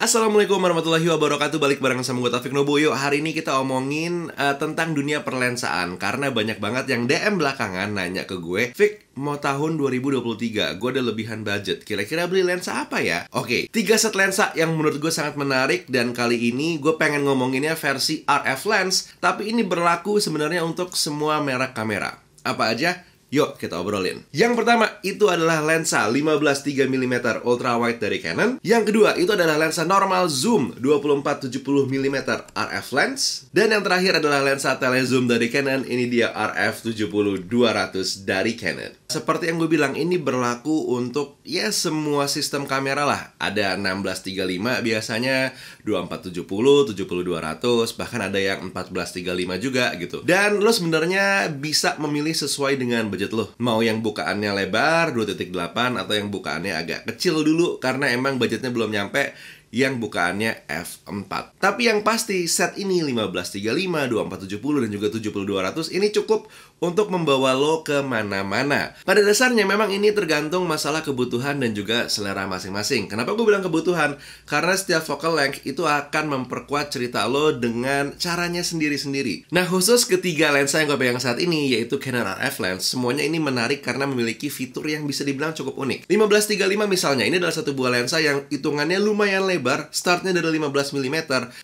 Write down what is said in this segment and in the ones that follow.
Assalamualaikum warahmatullahi wabarakatuh. Balik barengan sama gue Taufik Nobo. Yuk, hari ini kita omongin tentang dunia perlensaan. Karena banyak banget yang DM belakangan nanya ke gue, Fik, mau tahun 2023, gue ada lebihan budget, kira-kira beli lensa apa ya? Oke, 3 set lensa yang menurut gue sangat menarik. Dan kali ini gue pengen ngomonginnya versi RF lens, tapi ini berlaku sebenarnya untuk semua merek kamera. Apa aja? Yuk kita obrolin. Yang pertama itu adalah lensa 15-3mm ultra wide dari Canon. Yang kedua itu adalah lensa normal zoom 24-70mm RF lens. Dan yang terakhir adalah lensa telezoom dari Canon. Ini dia RF 70-200 dari Canon. Seperti yang gue bilang, ini berlaku untuk ya semua sistem kamera lah. Ada 16-35 biasanya, 24-70, 70-200, bahkan ada yang 14-35 juga gitu. Dan lo sebenarnya bisa memilih sesuai dengan budget lo. Mau yang bukaannya lebar 2.8 atau yang bukaannya agak kecil dulu karena emang budgetnya belum nyampe, yang bukaannya f4. Tapi yang pasti set ini 15-35, 24-70 dan juga 70-200 ini cukup untuk membawa lo ke mana-mana. Pada dasarnya memang ini tergantung masalah kebutuhan dan juga selera masing-masing. Kenapa gue bilang kebutuhan? Karena setiap focal length itu akan memperkuat cerita lo dengan caranya sendiri-sendiri. Nah, khusus ketiga lensa yang gue pegang saat ini, yaitu Canon RF lens, semuanya ini menarik karena memiliki fitur yang bisa dibilang cukup unik. 15-35 misalnya, ini adalah satu buah lensa yang hitungannya lumayan lebar, startnya dari 15mm.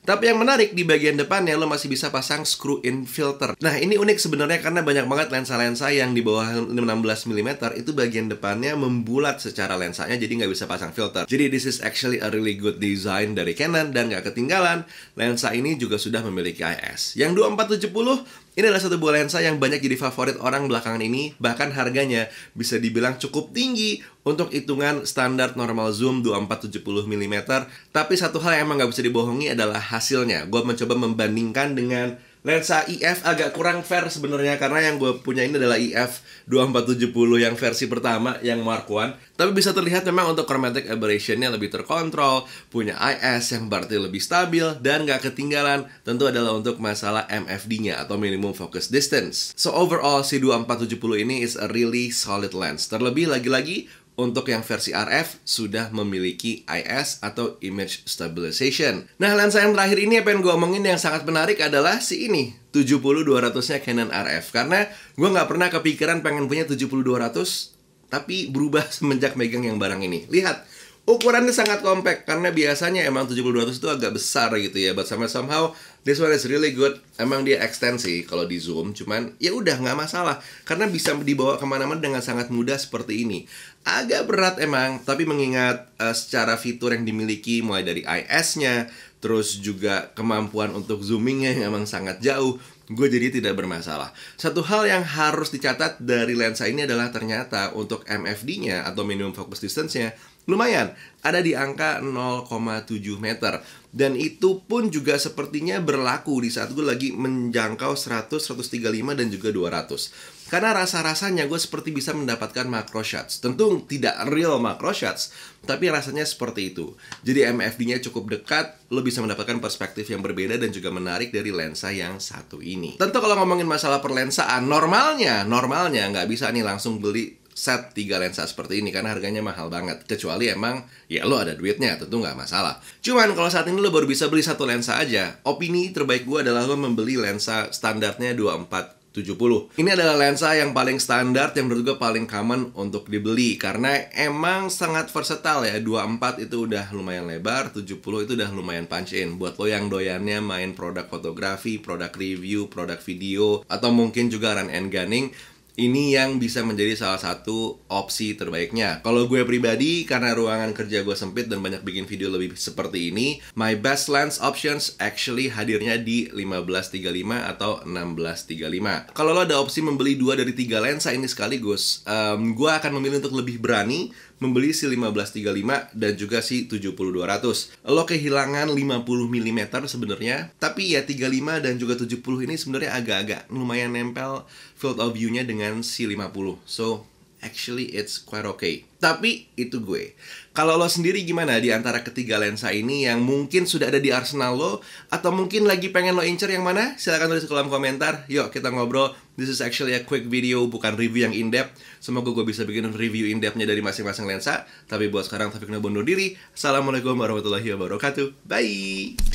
Tapi yang menarik, di bagian depannya lo masih bisa pasang screw-in filter. Nah, ini unik sebenarnya karena banyak banget lensa-lensa yang di bawah 16mm itu bagian depannya membulat secara lensanya, jadi nggak bisa pasang filter. Jadi this is actually a really good design dari Canon. Dan nggak ketinggalan, lensa ini juga sudah memiliki IS. Yang 24-70 ini adalah satu buah lensa yang banyak jadi favorit orang belakangan ini. Bahkan harganya bisa dibilang cukup tinggi untuk hitungan standar normal zoom 24-70mm. Tapi satu hal yang emang nggak bisa dibohongi adalah hasilnya. Gue mencoba membandingkan dengan lensa IF, agak kurang fair sebenarnya karena yang gue punya ini adalah IF 24-70 yang versi pertama, yang Mark I. Tapi bisa terlihat memang untuk chromatic aberration-nya lebih terkontrol, punya IS yang berarti lebih stabil, dan gak ketinggalan tentu adalah untuk masalah MFD-nya atau minimum focus distance. So overall si 24-70 ini is a really solid lens. Terlebih lagi-lagi untuk yang versi RF sudah memiliki IS atau Image Stabilization. Nah, lensa yang terakhir ini yang pengen gue omongin yang sangat menarik adalah si ini, 70-200-nya Canon RF. Karena gue nggak pernah kepikiran pengen punya 70-200, tapi berubah semenjak megang yang barang ini. Lihat, ukurannya sangat compact karena biasanya emang 70-200 itu agak besar gitu ya. But somehow this one is really good. Emang dia ekstensi kalau di zoom, cuman ya udah nggak masalah karena bisa dibawa kemana-mana dengan sangat mudah seperti ini. Agak berat emang, tapi mengingat secara fitur yang dimiliki mulai dari IS-nya, terus juga kemampuan untuk zoomingnya yang emang sangat jauh, gue jadi tidak bermasalah. Satu hal yang harus dicatat dari lensa ini adalah ternyata untuk MFD-nya atau minimum focus distance-nya lumayan, ada di angka 0,7 meter. Dan itu pun juga sepertinya berlaku di saat gue lagi menjangkau 100, 135 dan juga 200. Karena rasa-rasanya gue seperti bisa mendapatkan macro shots. Tentu tidak real macro shots, tapi rasanya seperti itu. Jadi MFD-nya cukup dekat, lo bisa mendapatkan perspektif yang berbeda dan juga menarik dari lensa yang satu ini. Tentu kalau ngomongin masalah perlensaan, normalnya nggak bisa nih langsung beli set 3 lensa seperti ini karena harganya mahal banget. Kecuali emang ya lo ada duitnya, tentu nggak masalah. Cuman kalau saat ini lo baru bisa beli satu lensa aja, opini terbaik gue adalah lo membeli lensa standarnya 24-70. Ini adalah lensa yang paling standar, yang menurut gue paling common untuk dibeli karena emang sangat versatile ya. 24 itu udah lumayan lebar, 70 itu udah lumayan punch in. Buat lo yang doyannya main produk fotografi, produk review, produk video, atau mungkin juga run and gunning, ini yang bisa menjadi salah satu opsi terbaiknya. Kalau gue pribadi, karena ruangan kerja gue sempit dan banyak bikin video lebih seperti ini, my best lens options actually hadirnya di 15-35 atau 16-35. Kalau lo ada opsi membeli 2 dari 3 lensa ini sekaligus, gue akan memilih untuk lebih berani membeli si 15-35 dan juga si 70-200. Lo kehilangan 50mm sebenarnya, tapi ya 35 dan juga 70 ini sebenarnya agak-agak lumayan nempel field of view-nya dengan si 50. So, actually it's quite okay. Tapi itu gue. Kalau lo sendiri gimana di antara ketiga lensa ini yang mungkin sudah ada di arsenal lo, atau mungkin lagi pengen lo incer yang mana? Silahkan tulis di kolom komentar. Yuk kita ngobrol This is actually a quick video, bukan review yang in-depth. Semoga gue bisa bikin review in-depthnya dari masing-masing lensa. Tapi buat sekarang Taufik Nobo undur diri. Assalamualaikum warahmatullahi wabarakatuh. Bye!